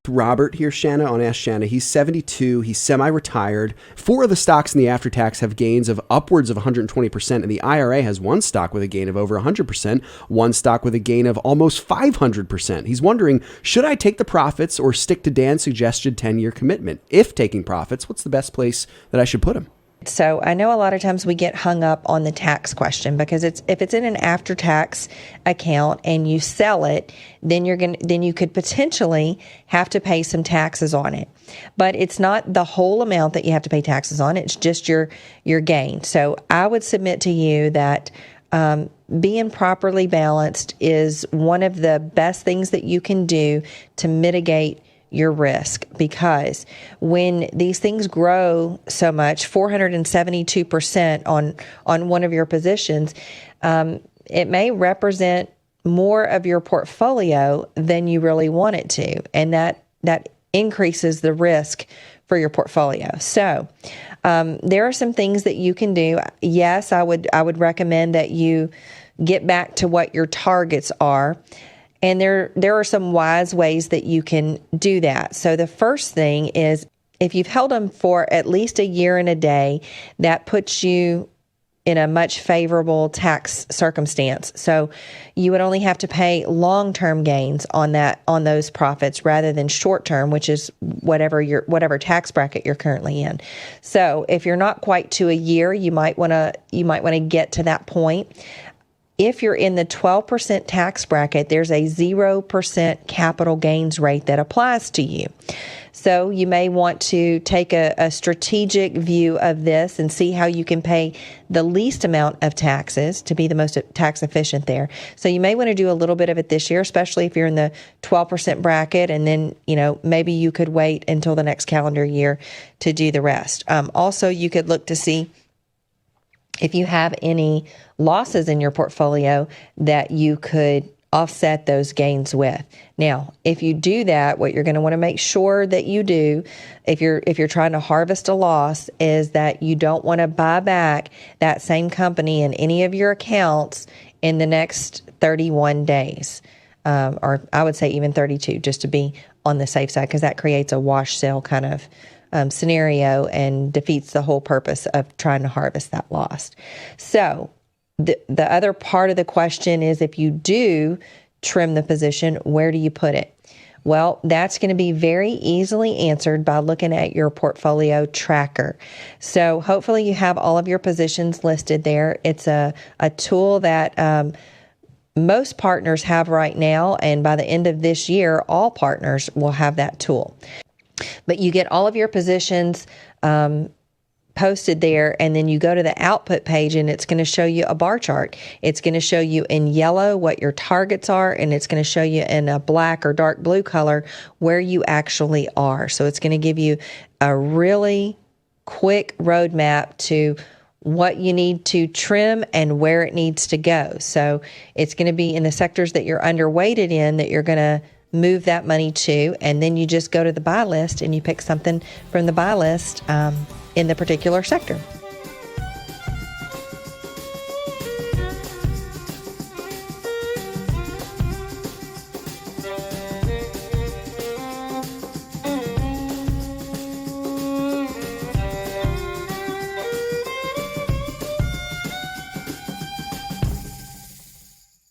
Robert here, Shanna, on Ask Shanna. He's 72. He's semi-retired. 4 of the stocks in the after-tax have gains of upwards of 120%, and the IRA has one stock with a gain of over 100%, one stock with a gain of almost 500%. He's wondering, should I take the profits or stick to Dan's suggested 10-year commitment? If taking profits, what's the best place that I should put him? So I know a lot of times we get hung up on the tax question because if it's in an after-tax account and you sell it, then you could potentially have to pay some taxes on it. But it's not the whole amount that you have to pay taxes on. It's just your gain. So I would submit to you that being properly balanced is one of the best things that you can do to mitigate your risk, because when these things grow so much, 472% on one of your positions, it may represent more of your portfolio than you really want it to, and that increases the risk for your portfolio. So there are some things that you can do. Yes, I would recommend that you get back to what your targets are. And there are some wise ways that you can do that. So the first thing is, if you've held them for at least a year and a day, that puts you in a much favorable tax circumstance. So you would only have to pay long-term gains on those profits rather than short-term, which is whatever tax bracket you're currently in. So if you're not quite to a year, you might want to get to that point. If you're in the 12% tax bracket, there's a 0% capital gains rate that applies to you. So you may want to take a strategic view of this and see how you can pay the least amount of taxes to be the most tax efficient there. So you may want to do a little bit of it this year, especially if you're in the 12% bracket, and then, maybe you could wait until the next calendar year to do the rest. Also, you could look to see if you have any losses in your portfolio that you could offset those gains with. Now, if you do that, what you're going to want to make sure that you do, if you're trying to harvest a loss, is that you don't want to buy back that same company in any of your accounts in the next 31 days. Or I would say even 32, just to be on the safe side, because that creates a wash sale kind of scenario and defeats the whole purpose of trying to harvest that loss. So the other part of the question is, if you do trim the position, where do you put it? Well, that's going to be very easily answered by looking at your portfolio tracker. So hopefully you have all of your positions listed there. It's a tool that most partners have right now, and by the end of this year, all partners will have that tool. But you get all of your positions posted there, and then you go to the output page, and it's going to show you a bar chart. It's going to show you in yellow what your targets are, and it's going to show you in a black or dark blue color where you actually are. So it's going to give you a really quick roadmap to what you need to trim and where it needs to go. So it's going to be in the sectors that you're underweighted in that you're going to move that money to, and then you just go to the buy list and you pick something from the buy list in the particular sector.